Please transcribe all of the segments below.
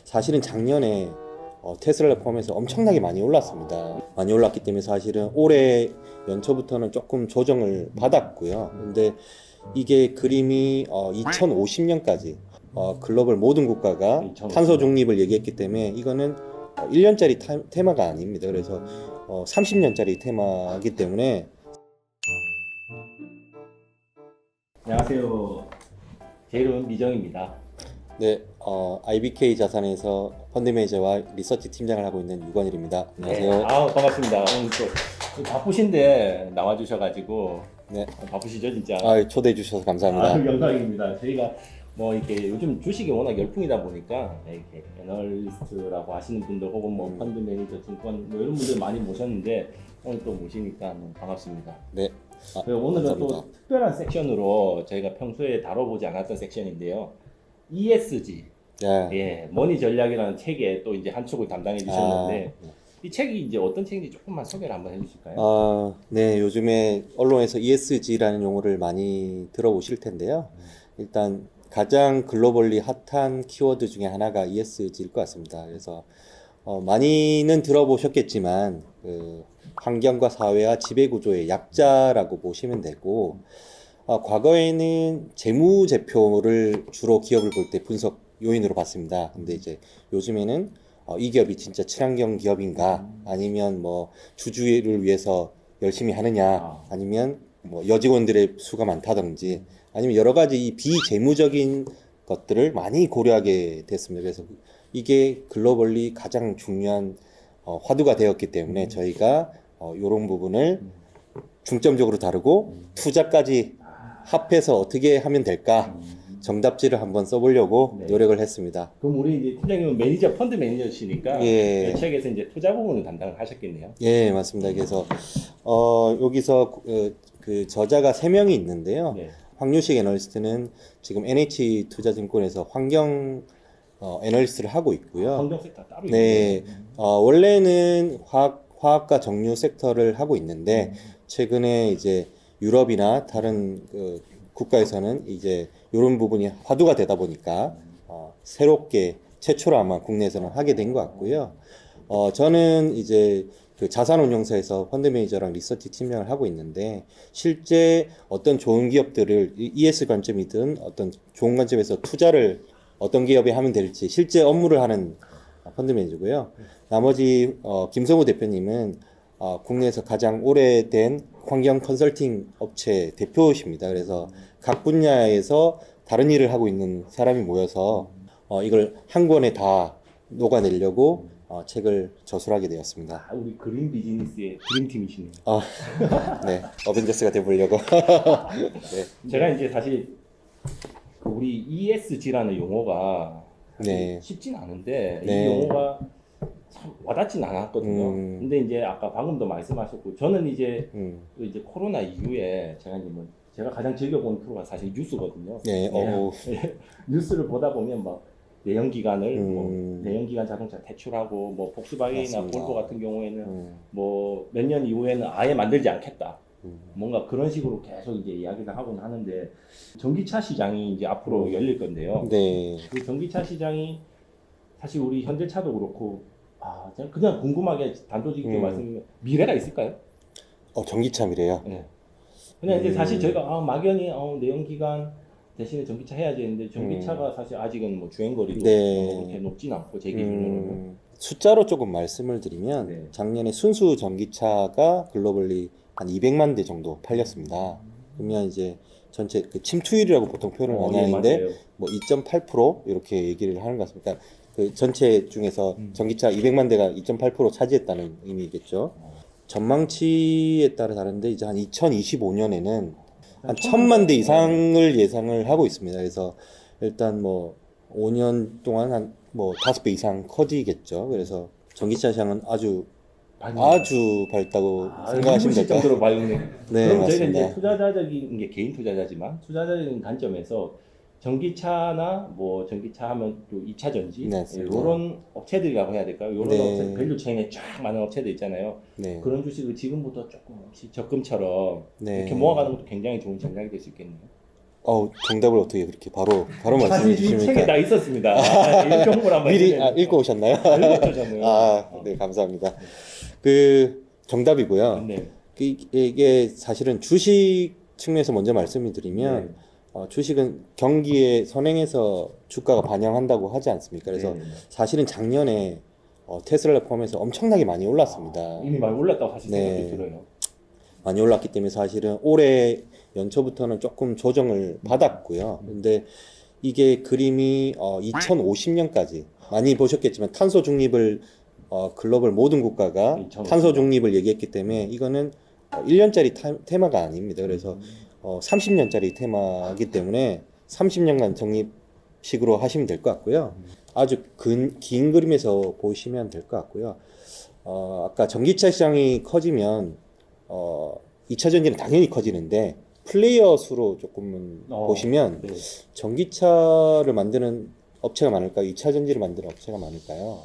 사실은 작년에 테슬라를 포함해서 엄청나게 많이 올랐습니다. 많이 올랐기 때문에 사실은 올해 연초부터는 조금 조정을 받았고요. 근데 이게 그림이 2050년까지 글로벌 모든 국가가 2050. 탄소 중립을 얘기했기 때문에 이거는 1년짜리 테마가 아닙니다. 그래서 30년짜리 테마이기 때문에. 안녕하세요. 제 이름은 미정입니다. 네, IBK 자산에서 펀드 매니저와 리서치 팀장을 하고 있는 유건일입니다. 안녕하세요. 네, 반갑습니다. 오늘 또 바쁘신데 나와주셔가지고 네, 바쁘시죠 진짜? 초대해 주셔서 감사합니다. 영광입니다. 저희가 뭐 이렇게 요즘 주식이 워낙 열풍이다 보니까 이렇게 애널리스트라고 하시는 분들 혹은 뭐 펀드 매니저, 증권 뭐 이런 분들 많이 모셨는데 오늘 또 모시니까 너무 반갑습니다. 네, 그리고 오늘은 감사합니다. 또 특별한 섹션으로 저희가 평소에 다뤄보지 않았던 섹션인데요. ESG, 네. 예, 머니 전략이라는 책에 또 이제 한 축을 담당해 주셨는데 네. 이 책이 이제 어떤 책인지 조금만 소개를 한번 해주실까요? 네, 요즘에 언론에서 ESG라는 용어를 많이 들어보실 텐데요. 일단 가장 글로벌리 핫한 키워드 중에 하나가 ESG일 것 같습니다. 그래서 많이는 들어보셨겠지만 그 환경과 사회와 지배 구조의 약자라고 보시면 되고, 과거에는 재무제표를 주로 기업을 볼 때 분석 요인으로 봤습니다. 근데 이제 요즘에는 이 기업이 진짜 친환경 기업인가, 아니면 뭐 주주를 위해서 열심히 하느냐, 아니면 뭐 여직원들의 수가 많다든지, 아니면 여러 가지 이 비재무적인 것들을 많이 고려하게 됐습니다. 그래서 이게 글로벌리 가장 중요한 화두가 되었기 때문에 저희가 이런 부분을 중점적으로 다루고 투자까지 합해서 어떻게 하면 될까 정답지를 한번 써보려고 네. 노력을 했습니다. 그럼 우리 이제 팀장님은 매니저, 펀드 매니저시니까 예. 이 책에서 이제 투자 부분을 담당을 하셨겠네요. 예, 맞습니다. 그래서 여기서 그 저자가 3명이 있는데요. 네. 황유식 애널리스트는 지금 NH투자증권에서 환경 애널리스트를 하고 있고요. 환경 섹터 따로 네, 있네요. 원래는 화학과 정유 섹터를 하고 있는데 최근에 이제 유럽이나 다른 그 국가에서는 이제 이런 부분이 화두가 되다 보니까 새롭게 최초로 아마 국내에서는 하게 된 것 같고요. 저는 이제 그 자산운용사에서 펀드 매니저랑 리서치 팀장을 하고 있는데 실제 어떤 좋은 기업들을 ES 관점이든 어떤 좋은 관점에서 투자를 어떤 기업에 하면 될지 실제 업무를 하는 펀드 매니저고요. 나머지 김성우 대표님은 국내에서 가장 오래된 환경 컨설팅 업체 대표십니다. 그래서 각 분야에서 다른 일을 하고 있는 사람이 모여서 이걸 한 권에 다 녹아내려고 책을 저술하게 되었습니다. 우리 그린 비즈니스의 드림팀이시네요. 네, 어벤져스가 돼보려고. 네, 제가 이제 사실 그 우리 ESG라는 용어가 네. 쉽진 않은데 네. 이 용어가 참 와닿진 않았거든요. 근데 이제 아까 방금도 말씀하셨고 저는 이제 또 이제 코로나 이후에 제가 가장 즐겨본 프로가 사실 뉴스거든요. 네, 뉴스를 보다 보면 막 내연기관을 뭐 음. 내연기관 자동차 대출하고 뭐 폭스바겐이나 맞습니다. 볼보 같은 경우에는 뭐 몇 년 이후에는 아예 만들지 않겠다. 뭔가 그런 식으로 계속 이제 이야기를 하곤 하는데 전기차 시장이 이제 앞으로 열릴 건데요. 네. 그 전기차 시장이 사실 우리 현대차도 그렇고 그냥 궁금하게 단도직입게 말씀드리면 미래가 있을까요? 전기차미래요. 네. 그냥 이제 사실 저희가 막연히 내연기관 대신에 전기차 해야지 했는데 전기차가 사실 아직은 뭐 주행거리도 네. 그렇게 높진 않고 제 기준으로는 숫자로 조금 말씀을 드리면 네. 작년에 순수 전기차가 글로벌리 한 200만 대 정도 팔렸습니다. 그러면 이제 전체 그 침투율이라고 보통 표현을 많이 하는데 맞아요. 뭐 2.8% 이렇게 얘기를 하는 것 같습니다. 그러니까 그 전체 중에서 전기차 200만 대가 2.8% 차지했다는 의미겠죠. 전망치에 따라 다른데 이제 한 2025년에는 한 1000만 대 이상을 예상을 하고 있습니다. 그래서 일단 뭐 5년 동안 한 뭐 5배 이상 커지겠죠. 그래서 전기차 시장은 아주 밝다고 생각하시면 눈부실 될까요? 정도로 밝네. 네, 그럼 저희가 맞습니다. 이제 투자자적인 게 개인 투자자지만 투자자적인 관점에서 전기차나 뭐 전기차 하면 또 2차 전지 네, 맞습니다. 이런 업체들이라고 해야 될까요? 이런 네. 업체 밸류 체인에 쫙 많은 업체들 있잖아요. 네. 그런 주식을 지금부터 조금 혹시 적금처럼 네. 이렇게 모아가는 것도 굉장히 좋은 전략이 될 수 있겠네요. 정답을 어떻게 그렇게 바로 말씀해 사실 이 책에 주십니까? 다 있었습니다. 이 정보를 한번 미리 해주세요. 읽고 오셨나요? 읽었죠 저는. 네, 감사합니다. 그 정답이고요. 네. 이게 사실은 주식 측면에서 먼저 말씀을 드리면 네. 주식은 경기에 선행해서 주가가 반영한다고 하지 않습니까? 그래서 네. 사실은 작년에 테슬라 포함해서 엄청나게 많이 올랐습니다. 이미 많이 올랐다고 사실 네. 생각이 들어요. 많이 올랐기 때문에 사실은 올해 연초부터는 조금 조정을 받았고요. 근데 이게 그림이 2050년까지 많이 보셨겠지만 탄소 중립을 글로벌 모든 국가가 2050. 탄소 중립을 얘기했기 때문에 이거는 1년짜리 테마가 아닙니다. 그래서 30년짜리 테마이기 때문에 30년간 적립식으로 하시면 될 것 같고요. 아주 긴 그림에서 보시면 될 것 같고요. 아까 전기차 시장이 커지면 2차 전지는 당연히 커지는데 플레이어 수로 조금은 보시면 네. 전기차를 만드는 업체가 많을까요? 2차 전지를 만드는 업체가 많을까요?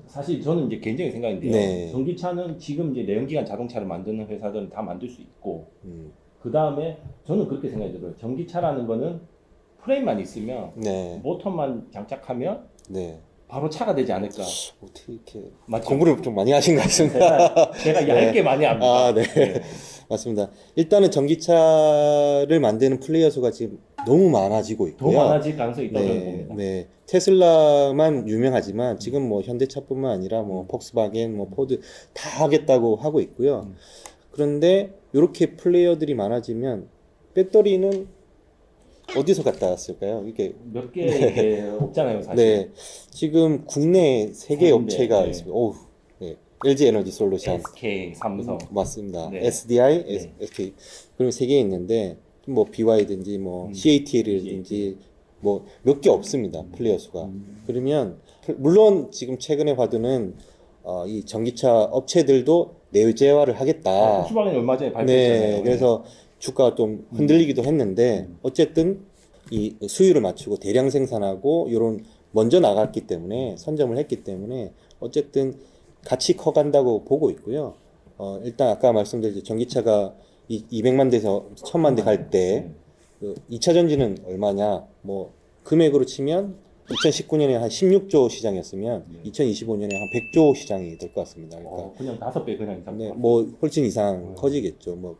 사실 저는 이제 개인적인 생각인데요. 네. 전기차는 지금 이제 내연기관 자동차를 만드는 회사들은 다 만들 수 있고, 음, 그 다음에 저는 그렇게 생각이 들어요. 전기차라는 거는 프레임만 있으면 네, 모터만 장착하면 네. 바로 차가 되지 않을까. 어떻게 이렇게 맞죠? 공부를 좀 많이 하신 것 같습니다. 제가 얇게 많이 압니다. 네. 맞습니다. 일단은 전기차를 만드는 플레이어 수가 지금 너무 많아지고 더 있고요. 많아질 가능성이 있다고 저는 네, 봅니다. 네. 테슬라만 유명하지만 지금 뭐 현대차뿐만 아니라 뭐 폭스바겐, 뭐 포드 다 하겠다고 하고 있고요. 그런데 이렇게 플레이어들이 많아지면 배터리는 어디서 갖다 왔을까요? 이게 몇 개 이게 없잖아요, 사실. 네, 지금 국내에 세 개의 네, 업체가 네. 있습니다. 오, 네. LG 에너지 솔루션 SK, 삼성. 맞습니다. 네. SDI, 네. SK 그럼 세 개 있는데 뭐 BY든지 뭐 CATL이든지 뭐 몇 개 없습니다. 플레이어 수가. 그러면 물론 지금 최근에 봐도는 이 전기차 업체들도 내재화를 하겠다. 폭스바겐이 얼마 전에 발표했잖아요. 네, 그래서 주가가 좀 흔들리기도 했는데 어쨌든 이 수율을 맞추고 대량 생산하고 이런 먼저 나갔기 때문에 선점을 했기 때문에 어쨌든 같이 커간다고 보고 있고요. 일단 아까 말씀드린 전기차가 200만 대에서 1000만 대 갈 때 그 2차 전지는 얼마냐? 뭐 금액으로 치면 2019년에 한 16조 시장이었으면 2025년에 한 100조 시장이 될 것 같습니다. 그러니까 그냥 5배 그냥 이상. 네, 뭐 훨씬 이상 커지겠죠. 뭐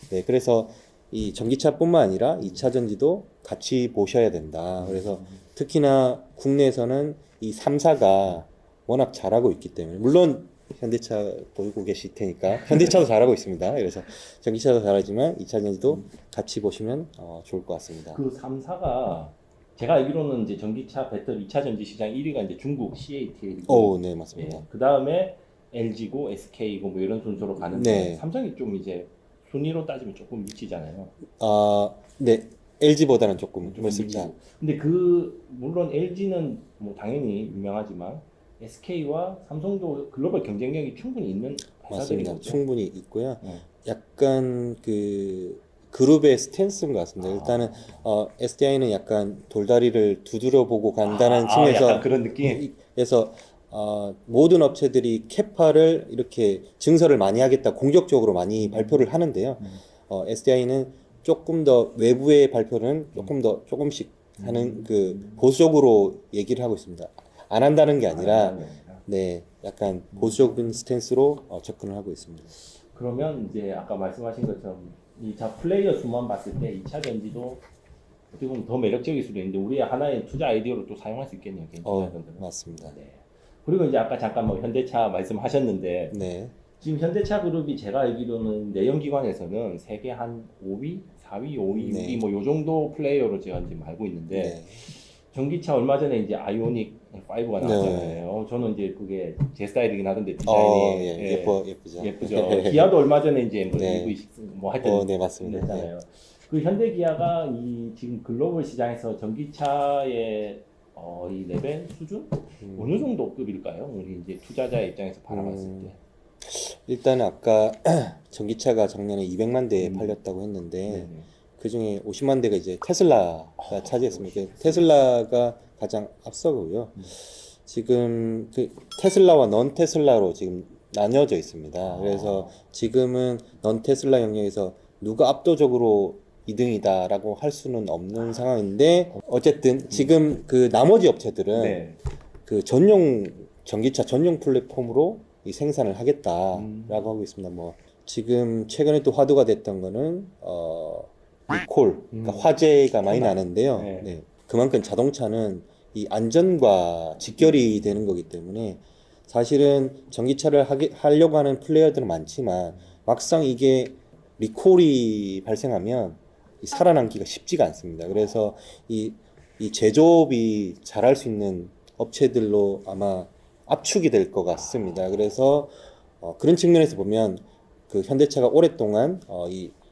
네, 그래서 이 전기차뿐만 아니라 2차 전지도 같이 보셔야 된다. 그래서 특히나 국내에서는 이 3사가 워낙 잘하고 있기 때문에 물론 현대차 보고 계실 테니까 현대차도 잘하고 있습니다. 그래서 전기차도 잘하지만 2차 전지도 같이 보시면 좋을 것 같습니다. 그 3사가 제가 알기로는 이제 전기차 배터리 2차 전지 시장 1위가 이제 중국 CATL이고, 네, 맞습니다. 그 다음에 LG고 SK고 뭐 이런 순서로 가는데 네. 삼성이 좀 이제 순위로 따지면 조금 미치잖아요. 네, LG보다는 조금 좀 그렇습니다. 미치고. 근데 그 물론 LG는 뭐 당연히 유명하지만 SK와 삼성도 글로벌 경쟁력이 충분히 있는 회사들인 맞습니다. 거죠. 충분히 있고요. 네. 약간 그 그룹의 스탠스인 것 같습니다. 일단은 SDI는 약간 돌다리를 두드려 보고 간다는 측면에서 약간 그런 느낌. 그래서 모든 업체들이 캐파를 이렇게 증설을 많이 하겠다 공격적으로 많이 발표를 하는데요. SDI는 조금 더 외부의 발표는 조금 더 조금씩 하는 그 보수적으로 얘기를 하고 있습니다. 안 한다는 게 아니라 네, 약간 보수적인 스탠스로 접근을 하고 있습니다. 그러면 이제 아까 말씀하신 것처럼 이 자 플레이어 수만 봤을 때 2차 전지도 어떻게 보면 더 매력적일 수도 있는데 우리의 하나의 투자 아이디어로 또 사용할 수 있겠네요. 개인 투자자들은. 맞습니다. 네. 그리고 이제 아까 잠깐 뭐 현대차 말씀하셨는데 네, 지금 현대차 그룹이 제가 알기로는 내연기관에서는 세계 한 5위, 4위, 5위, 네. 6위 뭐 요 정도 플레이어로 제가 지금 알고 있는데 네, 전기차 얼마 전에 이제 아이오닉 5가 네. 나왔잖아요. 저는 이제 그게 제 스타일이긴 하던데 디자인이 예, 예쁘죠. 예쁘죠. 기아도 얼마 전에 이제 뭐 네. EV6 뭐 하여튼 네, 맞습니다. 했잖아요. 그 현대 기아가 이 지금 글로벌 시장에서 전기차의 이 레벨 수준 어느 정도 급일까요? 우리 이제 투자자의 입장에서 바라봤을 때. 일단 아까 전기차가 작년에 200만 대 팔렸다고 했는데 네네. 그 중에 50만 대가 이제 테슬라가 차지했습니다. 테슬라가 가장 앞서고요. 지금 그 테슬라와 넌 테슬라로 지금 나뉘어져 있습니다. 그래서 지금은 넌 테슬라 영역에서 누가 압도적으로 2등이다라고 할 수는 없는 상황인데 어쨌든 지금 그 나머지 업체들은 네. 그 전용 전기차 전용 플랫폼으로 이 생산을 하겠다라고 하고 있습니다. 뭐 지금 최근에 또 화두가 됐던 거는 리콜, 그러니까 화재가 많이 나는데요. 네. 네. 그만큼 자동차는 이 안전과 직결이 되는 거기 때문에 사실은 전기차를 하려고 하는 플레이어들은 많지만 막상 이게 리콜이 발생하면 이 살아남기가 쉽지가 않습니다. 그래서 이 제조업이 잘할 수 있는 업체들로 아마 압축이 될 것 같습니다. 그래서 그런 측면에서 보면 그 현대차가 오랫동안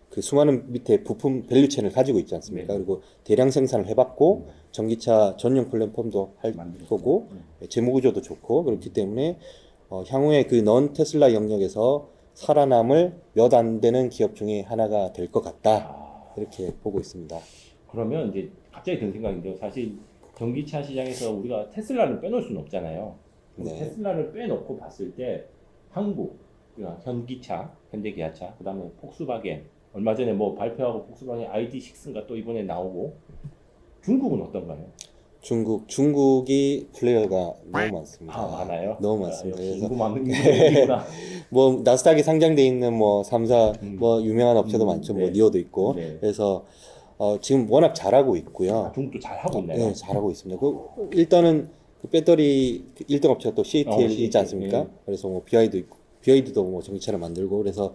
그 수많은 밑에 부품 밸류체인을 가지고 있지 않습니까? 네. 그리고 대량 생산을 해봤고 전기차 전용 플랫폼도 할 거고 재무 구조도 좋고 그렇기 때문에 향후에 그 넌 테슬라 영역에서 살아남을 몇 안 되는 기업 중에 하나가 될 것 같다 이렇게 보고 있습니다. 그러면 이제 갑자기 든 생각인데요. 사실 전기차 시장에서 우리가 테슬라를 빼놓을 수는 없잖아요. 네. 테슬라를 빼놓고 봤을 때 한국 현기차, 현대기아차, 그다음에 폭스바겐 얼마 전에 뭐 발표하고 폭스바겐 ID.6가 또 이번에 나오고 중국은 어떤가요? 중국이 플레이어가 너무 많습니다. 아, 많아요? 너무 많습니다. 역시 그래서 인구 많은 인구구나. 뭐 나스닥에 상장돼 있는 뭐 3사 뭐 유명한 업체도 많죠. 네. 뭐 니오도 있고. 네. 그래서 지금 워낙 잘하고 있고요. 중국도 잘 하고 있나요? 네, 잘하고 있습니다. 일단은 그 배터리 1등 업체가 또 CATL 있지 CATL, 않습니까? 예. 그래서 뭐 BYD도 뭐 전기차를 만들고 그래서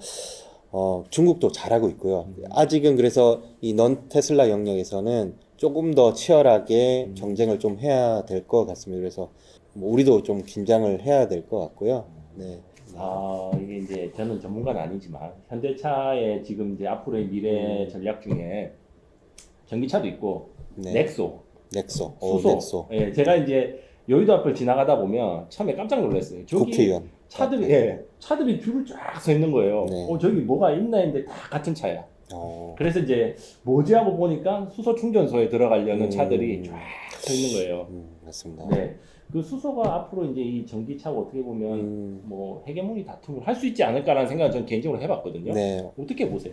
중국도 잘하고 있고요. 아직은 그래서 이 넌 테슬라 영역에서는 조금 더 치열하게 경쟁을 좀 해야 될 것 같습니다. 그래서 뭐 우리도 좀 긴장을 해야 될 것 같고요. 네. 아, 이게 이제 저는 전문가는 아니지만 현대차의 지금 이제 앞으로의 미래 전략 중에 전기차도 있고 네. 넥소, 넥소. 수소. 넥소. 예, 제가 이제 여의도 앞을 지나가다 보면 처음에 깜짝 놀랐어요. 저기 국회의원. 차들이 차들이 줄을 쫙 서 있는 거예요. 네. 저기 뭐가 있나 했는데 다 같은 차야. 어, 그래서 이제 뭐지 하고 보니까 수소 충전소에 들어가려는 차들이 쫙 서 있는 거예요. 맞습니다. 네. 그 수소가 앞으로 이제 이 전기차가 어떻게 보면 뭐 헤게모니 다툼을 할 수 있지 않을까라는 생각을 저는 개인적으로 해봤거든요. 네. 어떻게 보세요?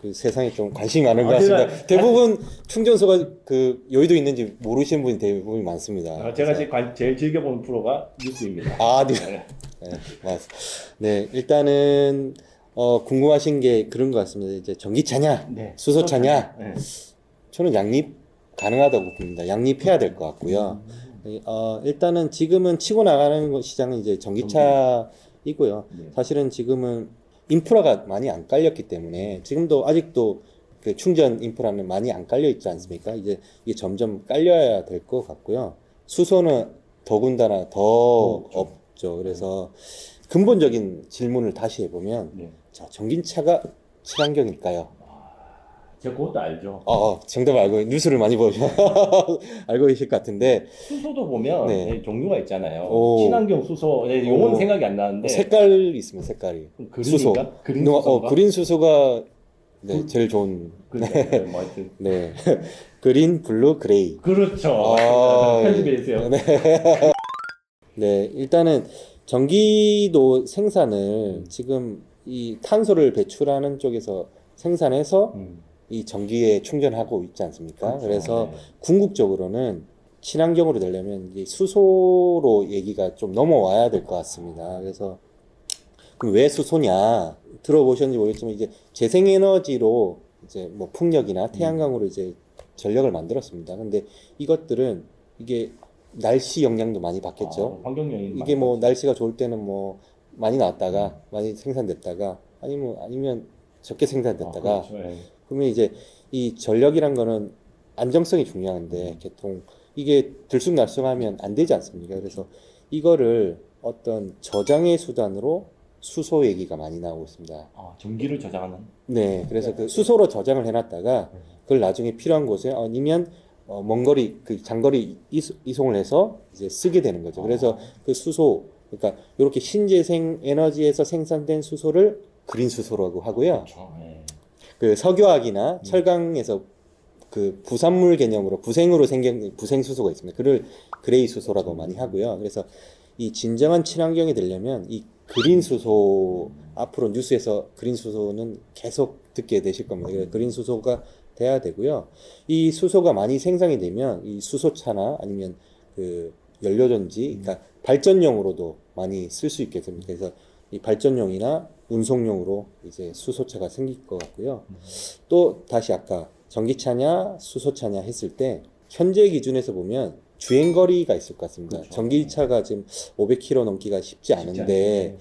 그 세상에 좀 관심이 많은 것 아, 제가- 같습니다. 대부분 충전소가 그 여의도 있는지 모르시는 분이 대부분 많습니다. 제가 그래서- 제일 즐겨보는 프로가 뉴스입니다. 아, 네. 네. 네, 맞습니다. 네, 일단은 궁금하신 게 그런 것 같습니다. 이제 전기차냐, 네. 수소차냐? 네. 저는 양립 가능하다고 봅니다. 양립해야 될 것 같고요. 일단은 지금은 치고 나가는 시장은 이제 전기차이고요. 네. 사실은 지금은 인프라가 많이 안 깔렸기 때문에 지금도 아직도 그 충전 인프라는 많이 안 깔려 있지 않습니까? 이제 이게 점점 깔려야 될 것 같고요. 수소는 더군다나 더 없죠. 없죠. 그래서 근본적인 질문을 다시 해보면, 네. 자, 전기차가 친환경일까요? 제가 그것도 알죠. 정답 알고 뉴스를 많이 보셔 알고 계실 것 같은데 수소도 보면 네. 네, 종류가 있잖아요. 오. 친환경 수소, 네, 용어는 오. 생각이 안 나는데 색깔이 있습니다. 색깔이 수소. 그린인가? 그린 수소인가? 그린 수소가 네, 제일 좋은. 네. 뭐 하여튼 네. 그린, 블루, 그레이. 그렇죠. 아, 편집해 주세요. 네, 일단은 전기도 생산을 지금 이 탄소를 배출하는 쪽에서 생산해서 이 전기에 충전하고 있지 않습니까? 그렇죠. 그래서 네. 궁극적으로는 친환경으로 되려면 이제 수소로 얘기가 좀 넘어와야 될 것 같습니다. 그래서 그럼 왜 수소냐 들어보셨는지 모르겠지만 이제 재생에너지로 이제 뭐 풍력이나 태양광으로 이제 전력을 만들었습니다. 근데 이것들은 이게 날씨 영향도 많이 받겠죠. 환경 영향이 이게 뭐 날씨가 좋을 때는 뭐 많이 나왔다가 많이 생산됐다가 아니면 적게 생산됐다가 그렇죠. 예. 그러면 이제 이 전력이란 거는 안정성이 중요한데 이게 들쑥날쑥하면 안 되지 않습니까? 그래서 이거를 어떤 저장의 수단으로 수소 얘기가 많이 나오고 있습니다. 전기를 저장하는. 네, 그래서 그 수소로 저장을 해놨다가 그걸 나중에 필요한 곳에 아니면 먼 거리 그 장거리 이송을 해서 이제 쓰게 되는 거죠. 그래서 그 수소 그러니까 이렇게 신재생 에너지에서 생산된 수소를 그린 수소라고 하고요. 그렇죠. 예. 그 석유화학이나 철강에서 그 부산물 개념으로 부생으로 생긴 부생 수소가 있습니다. 그를 그레이 수소라고 많이 하고요. 그래서 이 진정한 친환경이 되려면 이 그린 수소 앞으로 뉴스에서 그린 수소는 계속 듣게 되실 겁니다. 그래서 그린 수소가 돼야 되고요. 이 수소가 많이 생산이 되면 이 수소차나 아니면 그 연료전지, 그러니까 발전용으로도 많이 쓸 수 있게 됩니다. 그래서 이 발전용이나 운송용으로 이제 수소차가 생길 것 같고요. 또 다시 아까 전기차냐 수소차냐 했을 때 현재 기준에서 보면 주행거리가 있을 것 같습니다. 그렇죠. 전기차가 지금 500km 넘기가 쉽지 않은데 않은데.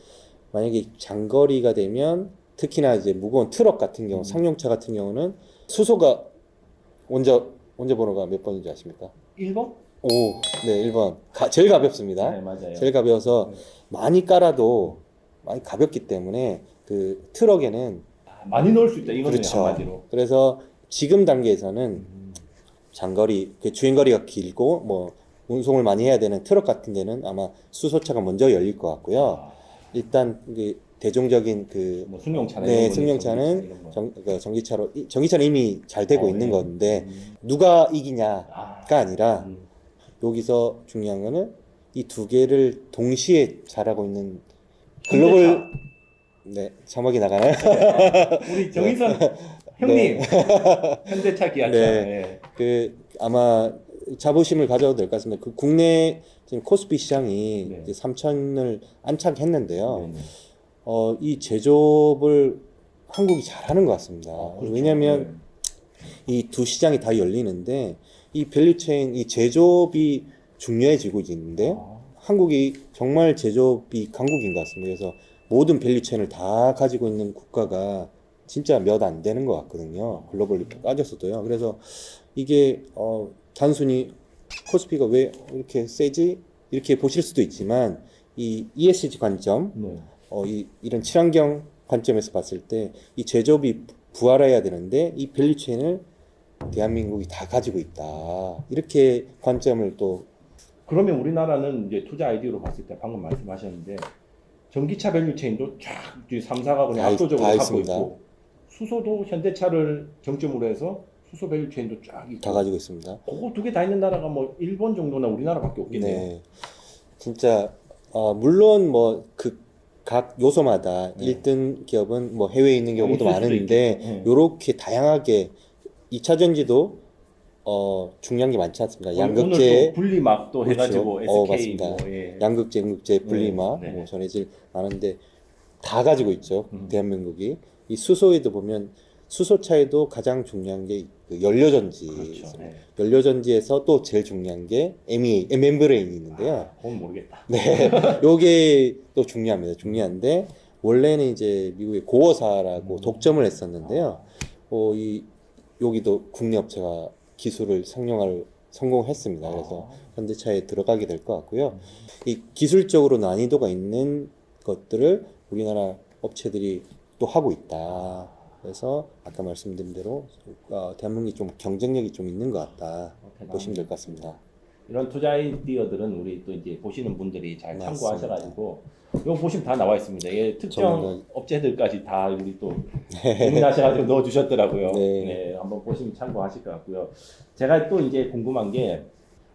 만약에 장거리가 되면 특히나 이제 무거운 트럭 같은 경우, 상용차 같은 경우는 수소가 원자 번호가 몇 번인지 아십니까? 1번? 오, 네, 1번. 제일 가볍습니다. 네, 맞아요. 제일 가벼워서 많이 깔아도 많이 가볍기 때문에 그 트럭에는 많이 넣을 수 있다. 이거는 그렇죠. 한마디로. 그래서 지금 단계에서는 장거리, 그 주행거리가 길고 뭐 운송을 많이 해야 되는 트럭 같은 데는 아마 수소차가 먼저 열릴 것 같고요. 아, 일단 그 대중적인 그 뭐 승용차나 네, 이런 거는 승용차는 이런 거. 전기차는 이미 잘 되고 있는 네. 건데 누가 이기냐가 아, 아니라 여기서 중요한 거는 이 두 개를 동시에 잘하고 있는 글로벌 네, 자막이 나가나요? 우리 정의선 형님 현대차 기아차. 네. 네. 그 아마 자부심을 가져도 될 것 같습니다. 그 국내 지금 코스피 시장이 네. 3천을 안착했는데요. 네. 이 제조업을 한국이 잘하는 것 같습니다. 그렇죠. 왜냐하면 이 두 시장이 다 열리는데 이 밸류체인, 이 제조업이 중요해지고 있는데 한국이 정말 제조업이 강국인 것 같습니다. 그래서 모든 밸류체인을 다 가지고 있는 국가가 진짜 몇 안 되는 것 같거든요. 글로벌리 따졌어도요. 그래서 이게 단순히 코스피가 왜 이렇게 세지? 이렇게 보실 수도 있지만 이 ESG 관점, 네. 이런 친환경 관점에서 봤을 때 이 제조업이 부활해야 되는데 이 밸류체인을 대한민국이 다 가지고 있다. 이렇게 관점을 또 그러면 우리나라는 이제 투자 아이디어로 봤을 때 방금 말씀하셨는데 전기차 밸류체인도 쫙 3사가 그냥 다 압도적으로 갖고 있습니다. 있고 수소도 현대차를 정점으로 해서 수소 밸류체인도 쫙 있고 다 가지고 있습니다. 그거 두 개 다 있는 나라가 뭐 일본 정도나 우리나라밖에 없겠네요. 네. 진짜 물론 뭐 그 각 요소마다 네. 1등 기업은 뭐 해외에 있는 경우도 있을 수도 많은데 있겠죠. 네. 요렇게 다양하게 2차 전지도 중요한 게 많지 않습니까? 오늘 양극재 또 분리막도 그렇죠. 해가지고 SK 맞습니다. 뭐 예. 양극재, 음극재, 분리막, 네. 뭐 전해질 많은데 다 가지고 있죠. 음. 대한민국이. 이 수소에도 보면 수소차에도 가장 중요한 게 그 연료전지. 그렇죠. 네. 연료전지에서 또 제일 중요한 게 멤브레인이 있는데요. 그건 모르겠다. 네, 요게 또 중요합니다. 중요한데 원래는 이제 미국의 고어사라고 독점을 했었는데요. 여기도 국내 업체가 기술을 상용화를 성공했습니다. 그래서 현대차에 들어가게 될 것 같고요. 이 기술적으로 난이도가 있는 것들을 우리나라 업체들이 또 하고 있다. 그래서 아까 말씀드린 대로 대한민국이 좀 경쟁력이 좀 있는 것 같다. 보시면 될 것 같습니다. 이런 투자 아이디어들은 우리 또 이제 보시는 분들이 잘 맞습니다. 참고하셔가지고 이거 보시면 다 나와 있습니다. 이게 특정 정말 업체들까지 다 우리 또 고민하셔가지고 넣어주셨더라고요. 네. 네, 한번 보시면 참고하실 것 같고요. 제가 또 이제 궁금한 게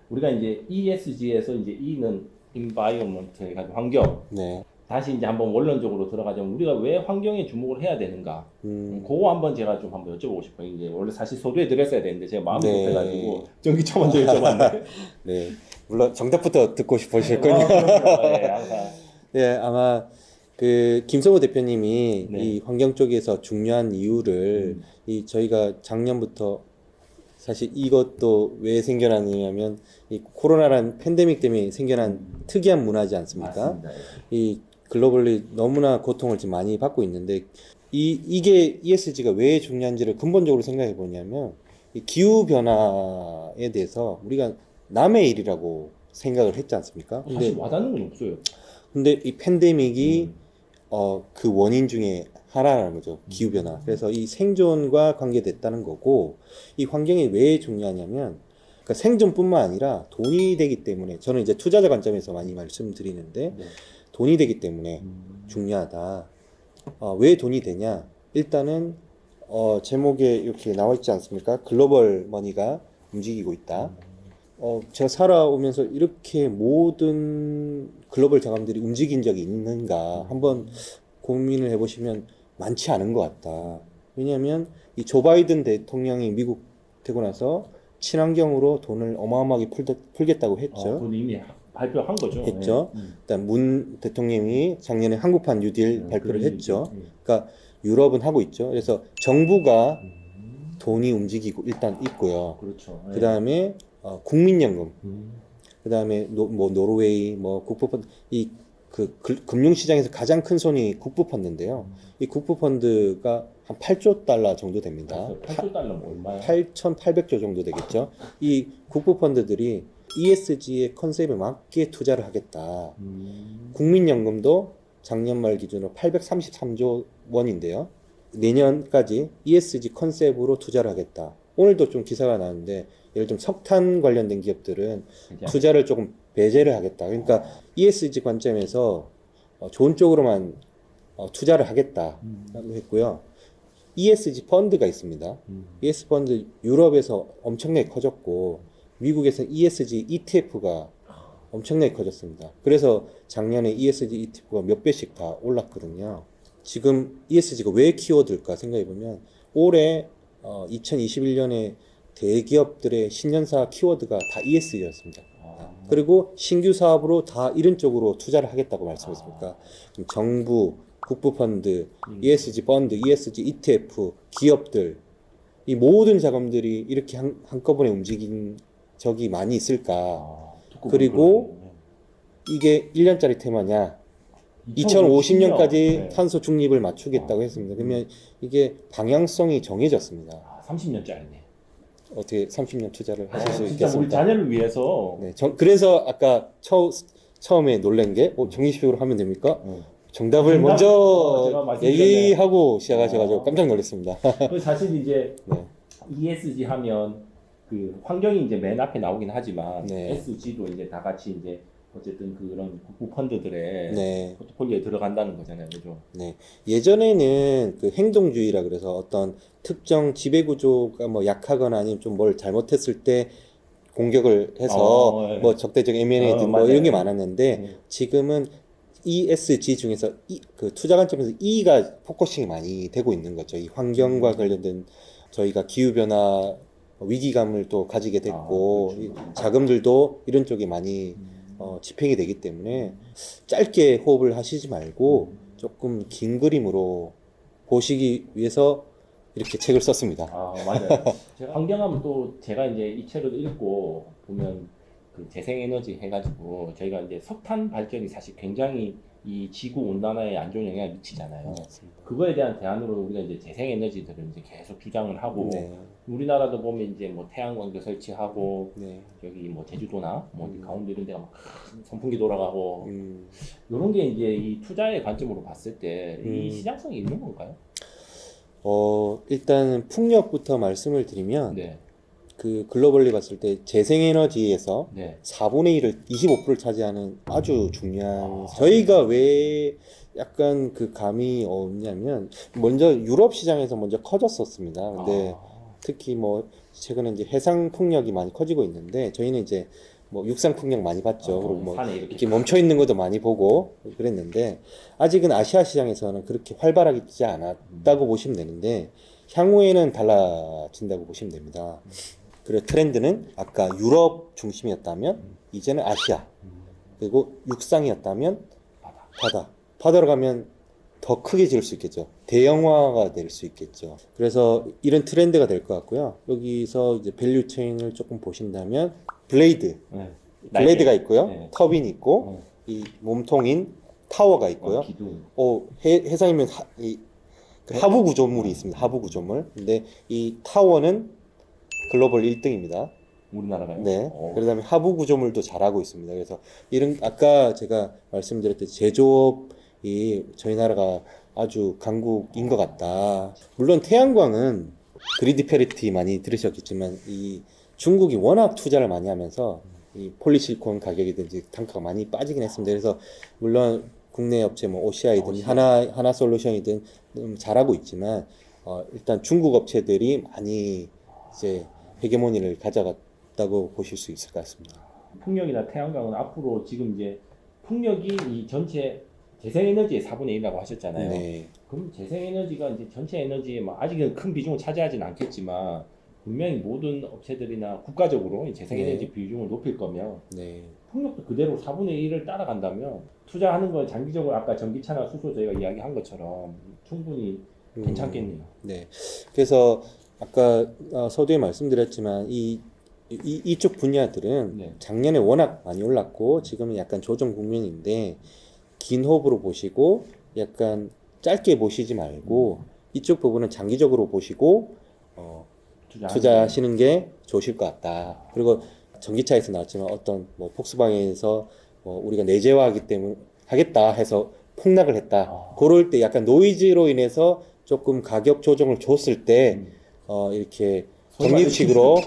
우리가 이제 ESG에서 이제 E는 environment 해가지고 환경. 네. 다시 이제 한번 원론적으로 들어가자면 우리가 왜 환경에 주목을 해야 되는가? 그거 한번 제가 좀 한번 여쭤보고 싶어요. 이제 원래 사실 소두에 들었어야 되는데 제가 마음이 네. 급해가지고 전기차 먼저 여쭤봤는데. 네. 물론 정답부터 듣고 싶으셨군요. 네, 항상. 네, 아마 그 김성호 대표님이 네. 이 환경 쪽에서 중요한 이유를 이 저희가 작년부터 사실 이것도 왜 생겨났냐면 이 코로나라는 팬데믹 때문에 생겨난 특이한 문화지 않습니까? 맞습니다. 이 글로벌리 너무나 고통을 지금 많이 받고 있는데 이게 ESG가 왜 중요한지를 근본적으로 생각해 보냐면 이 기후 변화에 대해서 우리가 남의 일이라고 생각을 했지 않습니까? 사실 와닿는 건 없어요. 근데 이 팬데믹이 그 원인 중에 하나라는 거죠. 기후 변화. 그래서 이 생존과 관계됐다는 거고 이 환경이 왜 중요하냐면 그러니까 생존뿐만 아니라 돈이 되기 때문에 저는 이제 투자자 관점에서 많이 말씀드리는데 네. 돈이 되기 때문에 중요하다. 왜 돈이 되냐? 일단은 제목에 이렇게 나와 있지 않습니까? 글로벌 머니가 움직이고 있다. 제가 살아오면서 이렇게 모든 글로벌 자금들이 움직인 적이 있는가 한번 고민을 해보시면 많지 않은 것 같다. 왜냐하면 이 조 바이든 대통령이 미국 되고 나서 친환경으로 돈을 어마어마하게 풀겠다고 했죠. 그건 이미 발표한 거죠. 했죠. 예. 일단 문 대통령이 작년에 한국판 뉴딜 발표를 그런 했죠. 얘기. 예. 그러니까 유럽은 하고 있죠. 그래서 정부가 돈이 움직이고 일단 있고요. 그렇죠. 예. 그 다음에 국민연금, 음. 그 다음에 뭐 노르웨이, 뭐 국부펀드, 이 그 금융시장에서 가장 큰 손이 국부펀드인데요. 이 국부펀드가 한 8조 달러 정도 됩니다. 8조 달러 뭐 얼마야? 8,800조 정도 되겠죠. 이 국부펀드들이 ESG의 컨셉에 맞게 투자를 하겠다. 국민연금도 작년 말 기준으로 833조 원인데요. 내년까지 ESG 컨셉으로 투자를 하겠다. 오늘도 좀 기사가 나왔는데 예를 들면 석탄 관련된 기업들은 투자를 조금 배제를 하겠다. 그러니까 ESG 관점에서 좋은 쪽으로만 투자를 하겠다라고 했고요. ESG 펀드가 있습니다. ESG 펀드 유럽에서 엄청나게 커졌고 미국에서 ESG ETF가 엄청나게 커졌습니다. 그래서 작년에 ESG ETF가 몇 배씩 다 올랐거든요. 지금 ESG가 왜 키워드일까 생각해 보면 올해 2021년에 대기업들의 신년사 키워드가 다 ESG였습니다. 그리고 신규 사업으로 다 이런 쪽으로 투자를 하겠다고 말씀했습니까? 정부, 국부펀드, ESG 펀드, ESG ETF, 기업들 이 모든 자금들이 이렇게 한꺼번에 움직인 적이 많이 있을까? 그리고 이게 1년짜리 테마냐? 2050년까지 네. 탄소 중립을 맞추겠다고 했습니다. 그러면 이게 방향성이 정해졌습니다. 30년짜리네. 어떻게 30년 투자를 하실 수 진짜 우리 있겠습니까? 자녀를 위해서. 네, 그래서 아까 처음에 놀란 게 정리식으로 하면 됩니까? 정답을 정답? 먼저 제가 말씀드렸네. 얘기하고 시작하셔가지고 깜짝 놀랐습니다. 그 사실 이제 네. ESG 하면 그 환경이 이제 맨 앞에 나오긴 하지만 네. SG도 이제 다 같이 이제 어쨌든 그런 국부 펀드들의 네. 포트폴리오에 들어간다는 거잖아요, 그죠? 네. 예전에는 그 행동주의라 그래서 어떤 특정 지배구조가 뭐 약하거나 아니면 좀 뭘 잘못했을 때 공격을 해서 네. 뭐 적대적 M&A든 뭐 맞아요. 이런 게 많았는데 네. 지금은 ESG 중에서 그 투자 관점에서 E가 포커싱이 많이 되고 있는 거죠. 이 환경과 관련된 저희가 기후변화 위기감을 또 가지게 됐고 그렇죠. 이 자금들도 이런 쪽에 많이 집행이 되기 때문에 짧게 호흡을 하시지 말고 조금 긴 그림으로 보시기 위해서 이렇게 책을 썼습니다. 맞아요. 제가 환경하면 또 제가 이제 이 책을 읽고 보면 그 재생에너지 해가지고 저희가 이제 석탄 발전이 사실 굉장히 이 지구 온난화에 안 좋은 영향을 미치잖아요. 그거에 대한 대안으로 우리가 이제 재생에너지들을 이제 계속 주장을 하고 네. 우리나라도 보면 이제 뭐 태양광도 설치하고 네. 여기 뭐 제주도나 뭐 강원도 이런 데가 막 선풍기 돌아가고 음. 이런 게 이제 이 투자의 관점으로 봤을 때 이 음. 시장성이 있는 건가요? 일단 풍력부터 말씀을 드리면 네, 그 글로벌리 봤을 때 재생에너지에서 네. 4분의 1을 25%를 차지하는 아주 중요한 저희가 왜 약간 그 감이 없냐면 먼저 유럽 시장에서 먼저 커졌었습니다. 근데 특히 뭐 최근에 이제 해상 풍력이 많이 커지고 있는데 저희는 이제 뭐 육상 풍력 많이 봤죠. 그리고 뭐 산에 이렇게 멈춰 있는 것도 많이 보고 그랬는데 아직은 아시아 시장에서는 그렇게 활발하지 않았다고 보시면 되는데 향후에는 달라진다고 보시면 됩니다. 그리고 트렌드는 아까 유럽 중심이었다면 이제는 아시아 그리고 육상이었다면 바다로 가면 더 크게 지을 수 있겠죠. 대형화가 될 수 있겠죠. 그래서 이런 트렌드가 될 것 같고요. 여기서 이제 밸류 체인을 조금 보신다면 블레이드가 있고요. 네. 터빈이 있고 이 몸통인 타워가 있고요. 기둥. 해상이면 그 하부 구조물이 있습니다. 하부 구조물. 근데 이 타워는 글로벌 1등입니다. 우리나라가요? 네. 그다음에 하부 구조물도 잘하고 있습니다. 그래서 이런 아까 제가 말씀드렸듯이 제조업이 저희 나라가 아주 강국인 것 같다. 물론 태양광은 그리드 페리티 많이 들으셨겠지만 이 중국이 워낙 투자를 많이 하면서 이 폴리실콘 가격이든지 단가가 많이 빠지긴 했습니다. 그래서 물론 국내 업체 뭐 OCI든 하나 솔루션이든 잘하고 있지만 일단 중국 업체들이 많이 이제 헤게모니를 가져갔다고 보실 수 있을 것 같습니다. 풍력이나 태양광은 앞으로 지금 이제 풍력이 이 전체 재생에너지의 4분의 1이라고 하셨잖아요. 네. 그럼 재생에너지가 이제 전체 에너지에 뭐 아직은 큰 비중을 차지하지는 않겠지만 분명히 모든 업체들이나 국가적으로 이 재생에너지 네. 비중을 높일 거면 네. 풍력도 그대로 4분의 1을 따라간다면 투자하는 건 장기적으로 아까 전기차나 수소 저희가 이야기한 것처럼 충분히 괜찮겠네요. 네. 그래서 아까 서두에 말씀드렸지만 이쪽 분야들은 네. 작년에 워낙 많이 올랐고 지금은 약간 조정 국면인데 긴 호흡으로 보시고 약간 짧게 보시지 말고 이쪽 부분은 장기적으로 보시고 투자하시는 게 좋으실 것 같다. 그리고 전기차에서 나왔지만 어떤 뭐 폭스바겐에서 우리가 내재화하기 때문에 하겠다 해서 폭락을 했다. 그럴 때 약간 노이즈로 인해서 조금 가격 조정을 줬을 때 이렇게 적립식으로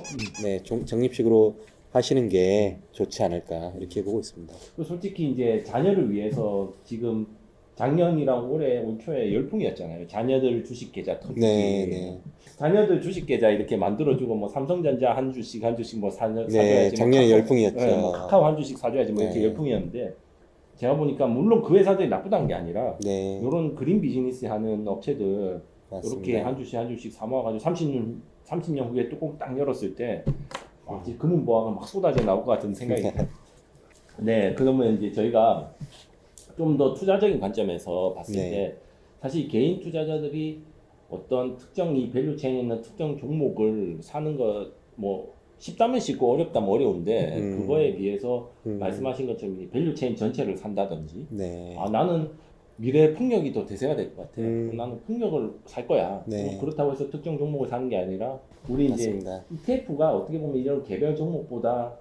적립식으로 하시는 게 좋지 않을까 이렇게 보고 있습니다. 또 솔직히 이제 자녀를 위해서 지금 작년이랑 올해 올 초에 열풍이었잖아요. 자녀들 주식 계좌 터주기. 네. 자녀들 주식 계좌 이렇게 만들어주고 뭐 삼성전자 한 주씩 뭐 사줘야지. 네, 작년에 열풍이었죠. 네, 뭐 카카오 한 주씩 사줘야지 뭐 이렇게 네. 열풍이었는데 제가 보니까 물론 그 회사들이 나쁘다는 게 아니라 네, 이런 그린 비즈니스 하는 업체들 맞습니다. 이렇게 한 주씩 사 모아가지고 30년 후에 뚜껑 딱 열었을 때 이제 금은 보화가 막 쏟아져 나올 것 같은 생각이 들어요. 네, 그러면 이제 저희가 좀 더 투자적인 관점에서 봤을 네. 때 사실 개인 투자자들이 어떤 특정 이 밸류 체인에 있는 특정 종목을 사는 거 뭐 쉽다면 쉽고 어렵다면 어려운데 그거에 비해서 말씀하신 것처럼 이 밸류 체인 전체를 산다든지 네. 나는 미래 풍력이 더 대세가 될 것 같아. 나는 풍력을 살 거야. 네. 그렇다고 해서 특정 종목을 사는 게 아니라 우리 맞습니다. 이제 ETF가 어떻게 보면 이런 개별 종목보다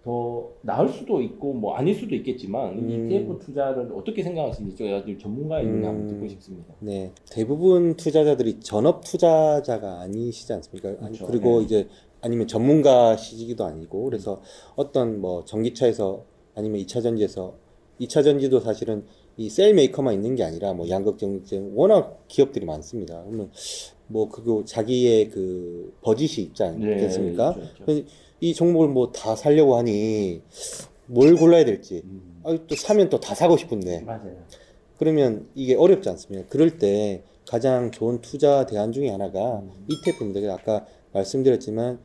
더 나을 수도 있고 뭐 아닐 수도 있겠지만 ETF 투자를 어떻게 생각하시는지 제가 전문가의 의견을 한번 듣고 싶습니다. 네, 대부분 투자자들이 전업 투자자가 아니시지 않습니까? 그렇죠. 그리고 네. 이제 아니면 전문가시기도 아니고 그래서 어떤 뭐 전기차에서 아니면 2차 전지에서 2차 전지도 사실은 이 셀 메이커만 있는 게 아니라 뭐 양극 전기제 워낙 기업들이 많습니다. 그러면 뭐 그거 자기의 그 버짓이 있지 않겠습니까? 그렇죠. 이 종목을 뭐 다 사려고 하니 뭘 골라야 될지 또 사면 또 다 사고 싶은데 맞아요. 그러면 이게 어렵지 않습니까? 그럴 때 가장 좋은 투자 대안 중에 하나가 ETF입니다. 그래서 아까 말씀드렸지만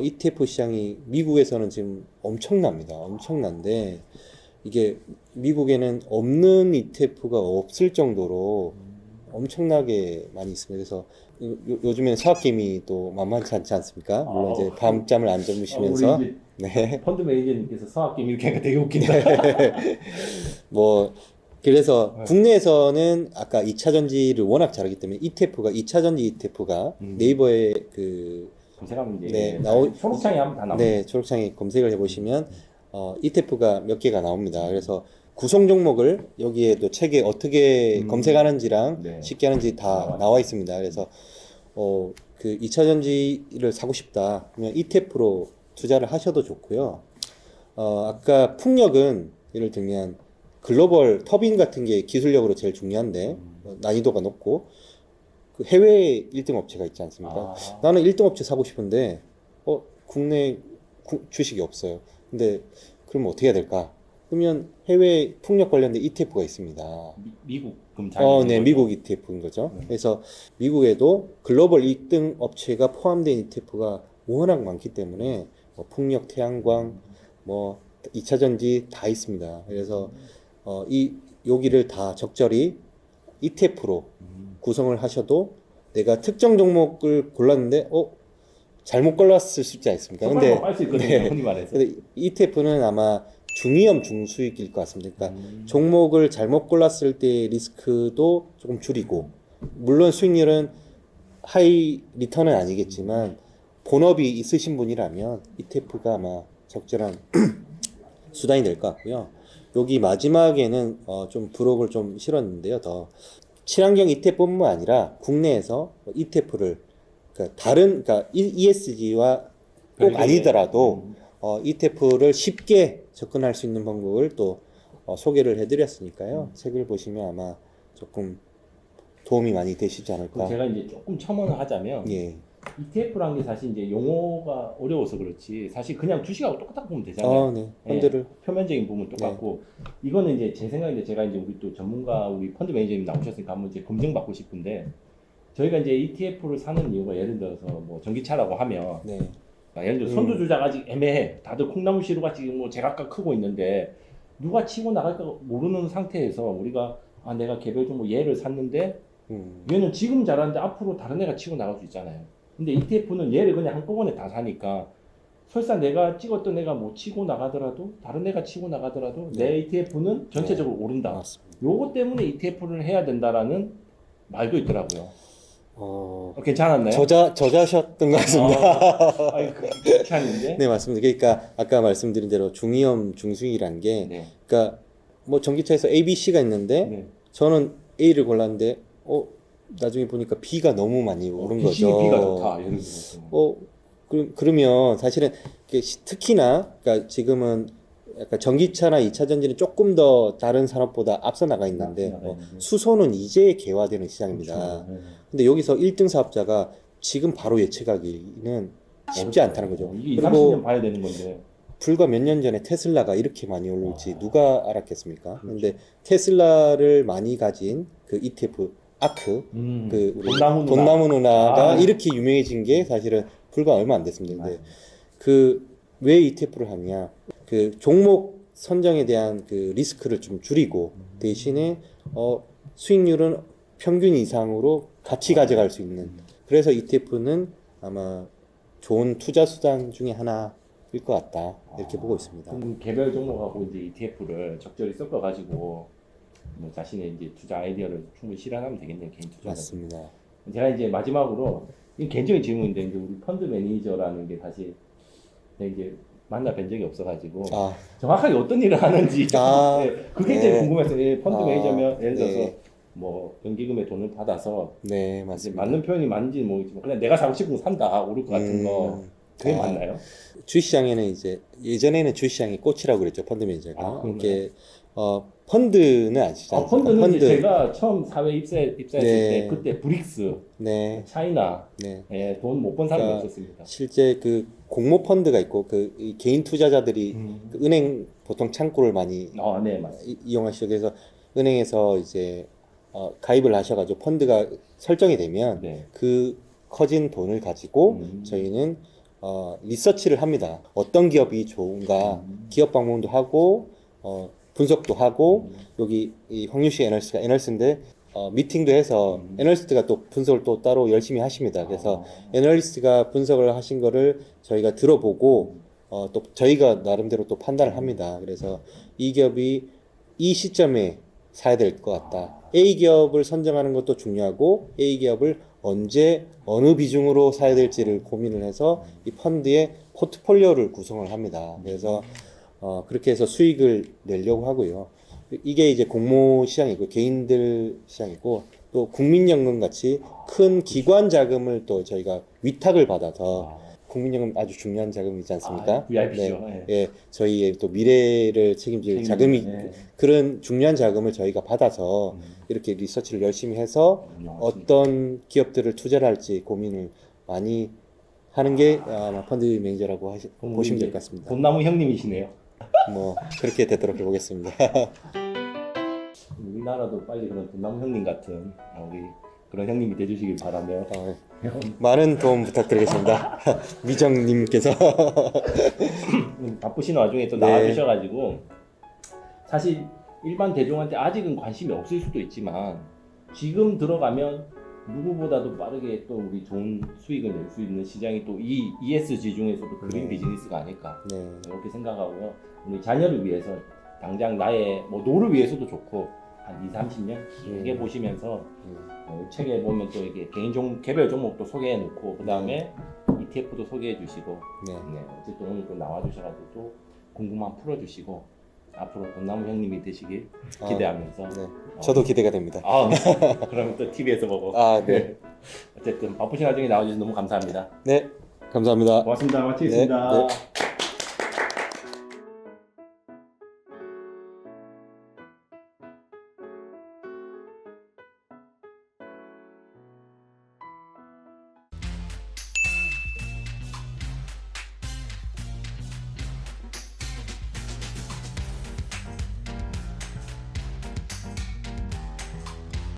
ETF 시장이 미국에서는 지금 엄청납니다. 엄청난데 이게 미국에는 없는 ETF가 없을 정도로 엄청나게 많이 있습니다. 그래서 요즘에는 서학개미 또 만만치 않지 않습니까? 물론 이제 밤잠을 안 주무시면서 우리 이제 네. 펀드 매니저님께서 서학개미 이렇게 하니까 되게 웃긴다. 뭐 그래서 국내에서는 아까 2차 전지를 워낙 잘하기 때문에 ETF가 2차 전지 ETF가 네이버에 그 검색하면 이제 네, 초록창에 하면 다 나옵니다. 네, 초록창에 검색을 해보시면 ETF가 몇 개가 나옵니다. 그래서 구성 종목을 여기에도 책에 어떻게 검색하는지랑 네. 쉽게 하는지 다 나와 있습니다. 그래서 그 2차 전지를 사고 싶다 그러면 ETF로 투자를 하셔도 좋고요. 아까 풍력은 예를 들면 글로벌 터빈 같은 게 기술력으로 제일 중요한데 난이도가 높고 그 해외 1등 업체가 있지 않습니까? 나는 1등 업체 사고 싶은데 국내 주식이 없어요. 근데 그러면 어떻게 해야 될까? 그러면 해외 풍력 관련된 ETF가 있습니다. 미국 그럼 네, 미국 ETF인 거죠. 그래서 미국에도 글로벌 1등 업체가 포함된 ETF가 워낙 많기 때문에 뭐 풍력, 태양광, 뭐 2차 전지 다 있습니다. 그래서 여기를 다 적절히 ETF로 구성을 하셔도 내가 특정 종목을 골랐는데 잘못 골랐을 수 있지 않습니까? 근데 빨수 있거든요. 흔히 말해서. 근데 ETF는 아마 중위험 중수익일 것 같습니다. 그러니까 종목을 잘못 골랐을 때 리스크도 조금 줄이고 물론 수익률은 하이 리턴은 아니겠지만 본업이 있으신 분이라면 ETF가 아마 적절한 수단이 될 것 같고요. 여기 마지막에는 좀 부록을 좀 실었는데요. 더 친환경 ETF뿐만 아니라 국내에서 ETF를 그러니까 ESG와 꼭 아니더라도 ETF를 쉽게 접근할 수 있는 방법을 또 소개를 해드렸으니까요. 책을 보시면 아마 조금 도움이 많이 되시지 않을까. 제가 이제 조금 첨언을 하자면 예. ETF라는 게 사실 이제 용어가 어려워서 그렇지 사실 그냥 주식하고 똑같다고 보면 되잖아요. 네. 예, 펀드를 표면적인 부분 똑같고 이거는 이제 제 생각인데 제가 이제 우리 또 전문가 우리 펀드 매니저님 나오셨으니까 한번 이제 검증받고 싶은데 저희가 이제 ETF를 사는 이유가 예를 들어서 뭐 전기차라고 하면 네. 예를 들어 선두 주자가 아직 애매해. 다들 콩나물 시루같이 뭐 제각각 크고 있는데 누가 치고 나갈까 모르는 상태에서 우리가 아 내가 개별 종목 얘를 샀는데 얘는 지금 잘하는데 앞으로 다른 애가 치고 나갈 수 있잖아요. 근데 ETF는 얘를 그냥 한꺼번에 다 사니까 설사 내가 찍었던 애가 뭐 치고 나가더라도 다른 애가 치고 나가더라도 내 ETF는 전체적으로 오른다. 맞습니다. 요거 때문에 ETF를 해야 된다라는 말도 있더라고요. 괜찮았나요? 저자셨던 것 같습니다. 아니 그렇게 하는데. 네, 맞습니다. 그러니까 아까 말씀드린 대로 중위험, 중수익이란 게, 네. 그러니까 뭐 전기차에서 A, B, C가 있는데 네. 저는 A를 골랐는데, 나중에 보니까 B가 너무 많이 오른 비중이 거죠. B가 좋다. 예를 들어서. 그러면 사실은 특히나, 그러니까 지금은 약간 전기차나 2차 전지는 조금 더 다른 산업보다 앞서 나가 있는데, 수소는 이제 개화되는 시장입니다. 그렇죠. 네. 근데 여기서 1등 사업자가 지금 바로 예측하기는 쉽지 않다는 거죠. 이게 2, 그리고 30년 봐야 되는 건데. 불과 몇 년 전에 테슬라가 이렇게 많이 오를지 누가 알았겠습니까? 근데 테슬라를 많이 가진 그 ETF 아크, 그 우리 돈나무 누나가 이렇게 유명해진 게 사실은 불과 얼마 안 됐습니다. 근데 그 왜 ETF를 하냐? 그 종목 선정에 대한 그 리스크를 좀 줄이고 대신에 수익률은 평균 이상으로 같이 가져갈 수 있는. 그래서 ETF는 아마 좋은 투자 수단 중에 하나일 것 같다 이렇게 보고 있습니다. 그럼 개별 종목하고 이제 ETF를 적절히 섞어가지고 뭐 자신의 이제 투자 아이디어를 충분히 실현하면 되겠네요. 개인 투자. 맞습니다. 제가 이제 마지막으로 이 개인적인 질문인데 이제 우리 펀드 매니저라는 게 사실 내가 이제 만나 뵌 적이 없어가지고 정확하게 어떤 일을 하는지 그게 네. 제일 궁금했어요. 펀드 매니저면 예를 들어서 네. 뭐 연기금에 돈을 받아서 네, 이제 맞습니다. 맞는 표현이 맞는지는 모르겠지만 그냥 내가 사고 싶은 거 산다 오를 것 같은 거 그게 맞나요? 주시장에는 이제 예전에는 주시장이 꽃이라고 그랬죠, 펀드 매니저가. 그런가요? 이게 펀드는 아시죠? 펀드는 이제 제가 처음 사회 입사했을 네. 때 그때 브릭스, 네. 차이나 네. 돈 못 번 사람이 그러니까 없었습니다. 실제 그 공모 펀드가 있고 이 개인 투자자들이 그 은행 보통 창구를 많이 네, 맞습니다. 이용하시죠. 그래서 은행에서 이제 가입을 하셔가지고 펀드가 설정이 되면 네. 그 커진 돈을 가지고 저희는 리서치를 합니다. 어떤 기업이 좋은가 기업 방문도 하고 분석도 하고 여기 이 황유시 애널리스트가 애널리스트인데 미팅도 해서 애널리스트가 또 분석을 또 따로 열심히 하십니다. 그래서 애널리스트가 분석을 하신 거를 저희가 들어보고 또 저희가 나름대로 또 판단을 합니다. 그래서 이 기업이 이 시점에 사야 될 것 같다. A 기업을 선정하는 것도 중요하고 A 기업을 언제 어느 비중으로 사야 될지를 고민을 해서 이 펀드의 포트폴리오를 구성을 합니다. 그래서 그렇게 해서 수익을 내려고 하고요. 이게 이제 공모 시장이고 개인들 시장이고 또 국민연금 같이 큰 기관 자금을 또 저희가 위탁을 받아서 국민연금 아주 중요한 자금이지 않습니까? VIP죠. 네. 예, 저희의 또 미래를 책임질 자금이 그런 중요한 자금을 저희가 받아서 이렇게 리서치를 열심히 해서 어떤 기업들을 투자를 할지 고민을 많이 하는 게 아마 펀드 매니저라고 보시면 될 것 같습니다. 돈나무 형님이시네요. 뭐 그렇게 되도록 해보겠습니다. 우리나라도 빨리 그런 돈나무 형님 같은 우리 그런 형님이 돼주시길 바라며 많은 도움 부탁드리겠습니다. 미정님께서 바쁘신 와중에 또 나와주셔가지고 사실 일반 대중한테 아직은 관심이 없을 수도 있지만 지금 들어가면 누구보다도 빠르게 또 우리 좋은 수익을 낼 수 있는 시장이 또 이 ESG 중에서도 그린 비즈니스가 아닐까 이렇게 생각하고요. 우리 자녀를 위해서 당장 나의 뭐 노를 위해서도 좋고 한 2, 30년 길게 보시면서 책에 보면 또 이게 개별 종목도 소개해 놓고 그 다음에 ETF도 소개해 주시고 어쨌든 오늘 또 나와주셔가지고 또 궁금한 풀어주시고 앞으로 돈나무 형님이 되시길 기대하면서 저도 기대가 됩니다. 그러면 또 TV에서 보고 네. 어쨌든 바쁘신 와중에 나와주셔서 너무 감사합니다. 네, 감사합니다. 고맙습니다. 마치겠습니다. 네.